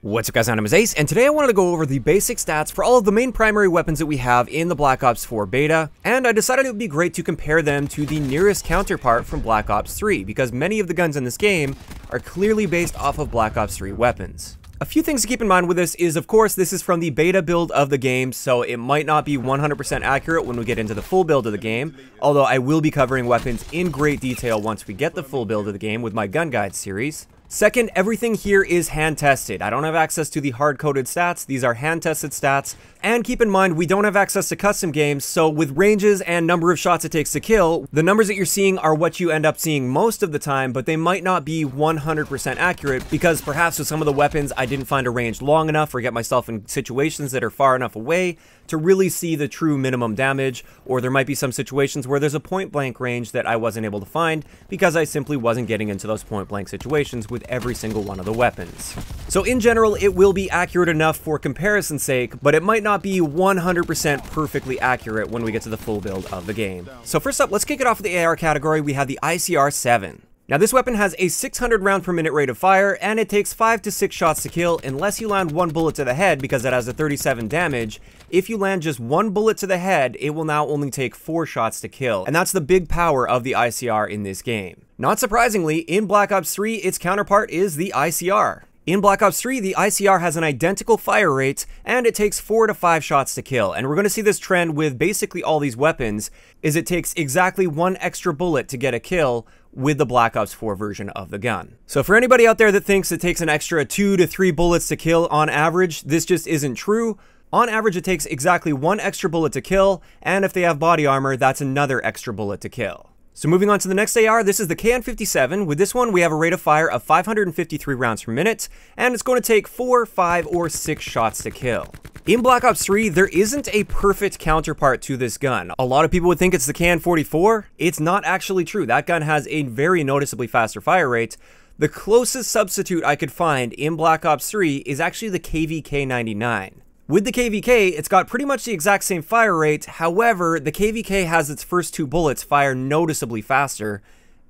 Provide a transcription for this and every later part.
What's up guys, my name is Ace, and today I wanted to go over the basic stats for all of the main primary weapons that we have in the Black Ops 4 beta, and I decided it would be great to compare them to the nearest counterpart from Black Ops 3, because many of the guns in this game are clearly based off of Black Ops 3 weapons. A few things to keep in mind with this is, of course, this is from the beta build of the game, so it might not be 100% accurate when we get into the full build of the game, although I will be covering weapons in great detail once we get the full build of the game with my gun guide series. Second, everything here is hand-tested. I don't have access to the hard-coded stats. These are hand-tested stats. And keep in mind, we don't have access to custom games, so with ranges and number of shots it takes to kill, the numbers that you're seeing are what you end up seeing most of the time, but they might not be 100% accurate, because perhaps with some of the weapons I didn't find a range long enough or get myself in situations that are far enough away to really see the true minimum damage, or there might be some situations where there's a point-blank range that I wasn't able to find because I simply wasn't getting into those point-blank situations with every single one of the weapons. So in general, it will be accurate enough for comparison's sake, but it might not be 100% perfectly accurate when we get to the full build of the game. So first up, let's kick it off with the AR category. We have the ICR-7. Now this weapon has a 600 round per minute rate of fire, and it takes 5 to 6 shots to kill unless you land one bullet to the head, because it has a 37 damage. If you land just one bullet to the head, it will now only take 4 shots to kill, and that's the big power of the ICR in this game. Not surprisingly, in Black Ops 3, its counterpart is the ICR. In Black Ops 3, the ICR has an identical fire rate, and it takes 4 to 5 shots to kill, and we're going to see this trend with basically all these weapons, is it takes exactly 1 extra bullet to get a kill with the Black Ops 4 version of the gun. So for anybody out there that thinks it takes an extra 2 to 3 bullets to kill on average, this just isn't true. On average, it takes exactly 1 extra bullet to kill, and if they have body armor, that's another extra bullet to kill. So moving on to the next AR, this is the KN57. With this one, we have a rate of fire of 553 rounds per minute, and it's going to take 4, 5, or 6 shots to kill. In Black Ops 3, there isn't a perfect counterpart to this gun. A lot of people would think it's the KN44. It's not actually true. That gun has a very noticeably faster fire rate. The closest substitute I could find in Black Ops 3 is actually the KVK99. With the KVK, it's got pretty much the exact same fire rate. However, the KVK has its first 2 bullets fire noticeably faster,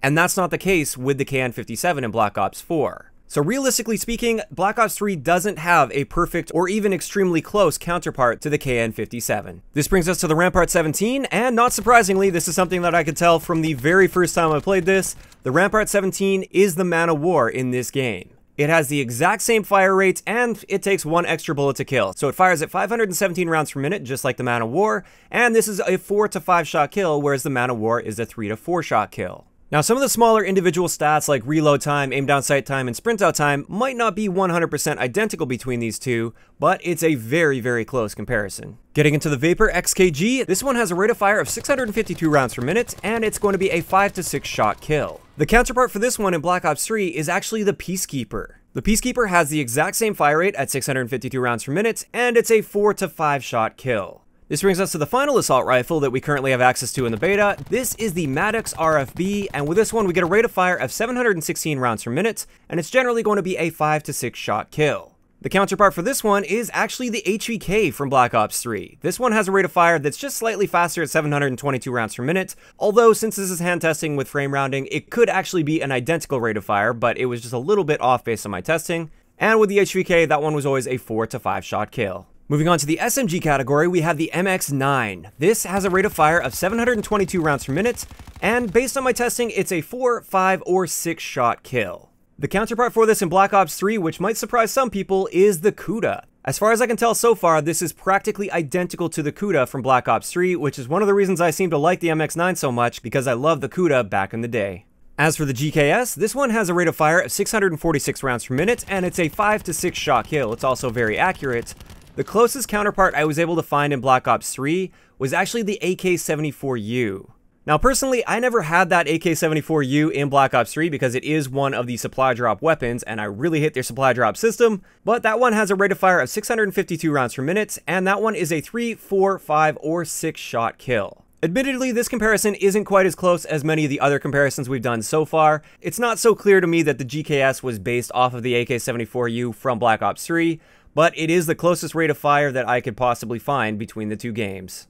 and that's not the case with the KN57 in Black Ops 4. So realistically speaking, Black Ops 3 doesn't have a perfect or even extremely close counterpart to the KN57. This brings us to the Rampart 17, and not surprisingly, this is something that I could tell from the very first time I played this. The Rampart 17 is the Man of War in this game. It has the exact same fire rate, and it takes 1 extra bullet to kill. So it fires at 517 rounds per minute, just like the Man of War, and this is a 4 to 5 shot kill, whereas the Man of War is a 3 to 4 shot kill. Now, some of the smaller individual stats like reload time, aim down sight time, and sprint out time might not be 100% identical between these two, but it's a very, very close comparison. Getting into the Vapor XKG, this one has a rate of fire of 652 rounds per minute, and it's going to be a 5 to 6 shot kill. The counterpart for this one in Black Ops 3 is actually the Peacekeeper. The Peacekeeper has the exact same fire rate at 652 rounds per minute, and it's a 4 to 5 shot kill. This brings us to the final assault rifle that we currently have access to in the beta. This is the Maddox RFB, and with this one we get a rate of fire of 716 rounds per minute, and it's generally going to be a 5 to 6 shot kill. The counterpart for this one is actually the HVK from Black Ops 3. This one has a rate of fire that's just slightly faster at 722 rounds per minute, although since this is hand testing with frame rounding, it could actually be an identical rate of fire, but it was just a little bit off based on my testing. And with the HVK, that one was always a 4 to 5 shot kill. Moving on to the SMG category, we have the MX9. This has a rate of fire of 722 rounds per minute, and based on my testing, it's a 4, 5, or 6 shot kill. The counterpart for this in Black Ops 3, which might surprise some people, is the Kuda. As far as I can tell so far, this is practically identical to the Kuda from Black Ops 3, which is one of the reasons I seem to like the MX9 so much, because I loved the Kuda back in the day. As for the GKS, this one has a rate of fire of 646 rounds per minute, and it's a 5 to 6 shot kill. It's also very accurate. The closest counterpart I was able to find in Black Ops 3 was actually the AK-74U. Now personally, I never had that AK-74U in Black Ops 3 because it is one of the supply drop weapons, and I really hate their supply drop system, but that one has a rate of fire of 652 rounds per minute, and that one is a 3, 4, 5, or 6 shot kill. Admittedly, this comparison isn't quite as close as many of the other comparisons we've done so far. It's not so clear to me that the GKS was based off of the AK-74U from Black Ops 3, but it is the closest rate of fire that I could possibly find between the two games.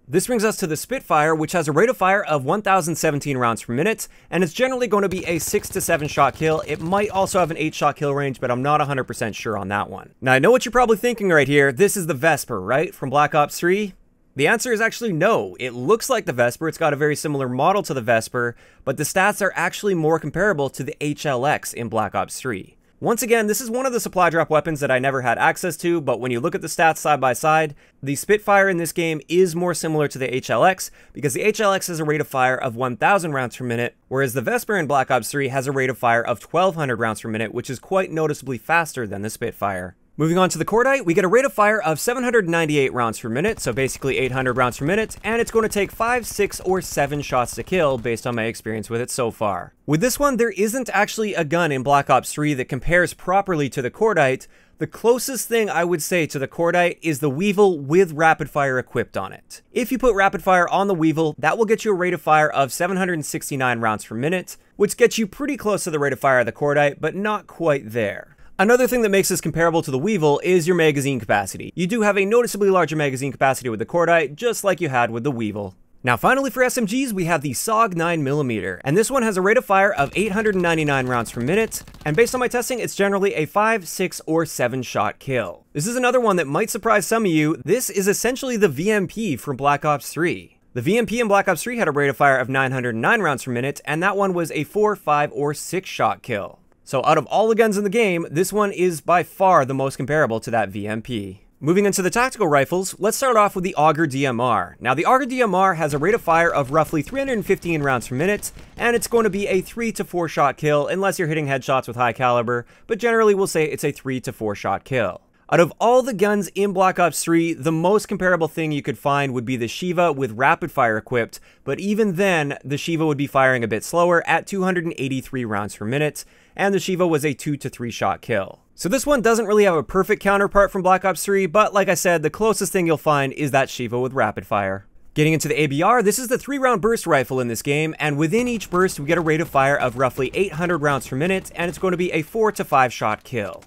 This brings us to the Spitfire, which has a rate of fire of 1,017 rounds per minute, and it's generally going to be a 6 to 7 shot kill. It might also have an 8 shot kill range, but I'm not 100% sure on that one. Now, I know what you're probably thinking right here. This is the Vesper, right? From Black Ops 3? The answer is actually no. It looks like the Vesper. It's got a very similar model to the Vesper, but the stats are actually more comparable to the HLX in Black Ops 3. Once again, this is one of the supply drop weapons that I never had access to, but when you look at the stats side by side, the Spitfire in this game is more similar to the HLX, because the HLX has a rate of fire of 1,000 rounds per minute, whereas the Vesper in Black Ops 3 has a rate of fire of 1,200 rounds per minute, which is quite noticeably faster than the Spitfire. Moving on to the Cordite, we get a rate of fire of 798 rounds per minute, so basically 800 rounds per minute, and it's going to take 5, 6, or 7 shots to kill based on my experience with it so far. With this one, there isn't actually a gun in Black Ops 3 that compares properly to the Cordite. The closest thing I would say to the Cordite is the Weevil with rapid fire equipped on it. If you put rapid fire on the Weevil, that will get you a rate of fire of 769 rounds per minute, which gets you pretty close to the rate of fire of the Cordite, but not quite there. Another thing that makes this comparable to the Weevil is your magazine capacity. You do have a noticeably larger magazine capacity with the Cordite, just like you had with the Weevil. Now finally for SMGs, we have the SOG 9mm, and this one has a rate of fire of 899 rounds per minute, and based on my testing, it's generally a 5, 6, or 7 shot kill. This is another one that might surprise some of you. This is essentially the VMP from Black Ops 3. The VMP in Black Ops 3 had a rate of fire of 909 rounds per minute, and that one was a 4, 5, or 6 shot kill. So out of all the guns in the game, this one is by far the most comparable to that VMP. Moving into the tactical rifles, let's start off with the Auger DMR. Now the Auger DMR has a rate of fire of roughly 315 rounds per minute, and it's going to be a 3 to 4 shot kill unless you're hitting headshots with high caliber, but generally we'll say it's a 3 to 4 shot kill. Out of all the guns in Black Ops 3, the most comparable thing you could find would be the Shiva with rapid fire equipped, but even then, the Shiva would be firing a bit slower at 283 rounds per minute, and the Shiva was a 2 to 3 shot kill. So this one doesn't really have a perfect counterpart from Black Ops 3, but like I said, the closest thing you'll find is that Shiva with rapid fire. Getting into the ABR, this is the 3-round burst rifle in this game, and within each burst we get a rate of fire of roughly 800 rounds per minute, and it's going to be a 4 to 5 shot kill.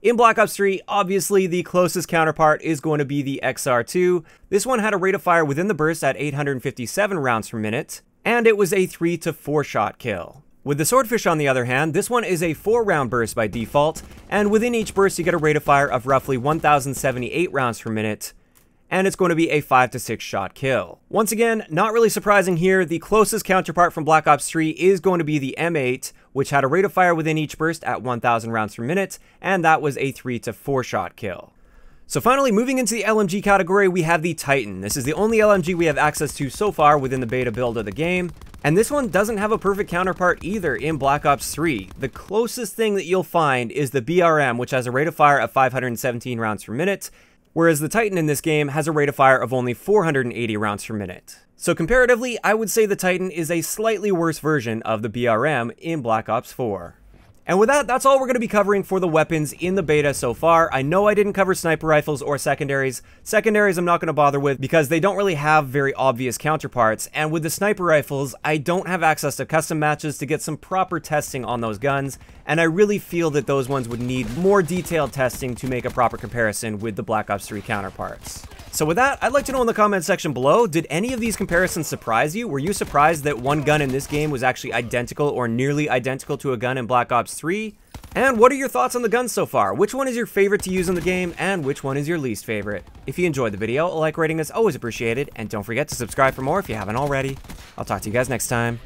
In Black Ops 3, obviously the closest counterpart is going to be the XR2. This one had a rate of fire within the burst at 857 rounds per minute, and it was a 3 to 4 shot kill. With the Swordfish on the other hand, this one is a 4-round burst by default, and within each burst you get a rate of fire of roughly 1,078 rounds per minute, and it's going to be a 5 to 6 shot kill. Once again, not really surprising here, the closest counterpart from Black Ops 3 is going to be the M8, which had a rate of fire within each burst at 1,000 rounds per minute, and that was a 3 to 4 shot kill. So finally, moving into the LMG category, we have the Titan. This is the only LMG we have access to so far within the beta build of the game, and this one doesn't have a perfect counterpart either in Black Ops 3. The closest thing that you'll find is the BRM, which has a rate of fire of 517 rounds per minute, whereas the Titan in this game has a rate of fire of only 480 rounds per minute. So comparatively, I would say the Titan is a slightly worse version of the BRM in Black Ops 4. And with that, that's all we're going to be covering for the weapons in the beta so far. I know I didn't cover sniper rifles or secondaries. Secondaries I'm not going to bother with because they don't really have very obvious counterparts. And with the sniper rifles, I don't have access to custom matches to get some proper testing on those guns. And I really feel that those ones would need more detailed testing to make a proper comparison with the Black Ops 3 counterparts. So with that, I'd like to know in the comment section below, did any of these comparisons surprise you? Were you surprised that one gun in this game was actually identical or nearly identical to a gun in Black Ops 3? And what are your thoughts on the guns so far? Which one is your favorite to use in the game, and which one is your least favorite? If you enjoyed the video, a like rating is always appreciated, and don't forget to subscribe for more if you haven't already. I'll talk to you guys next time.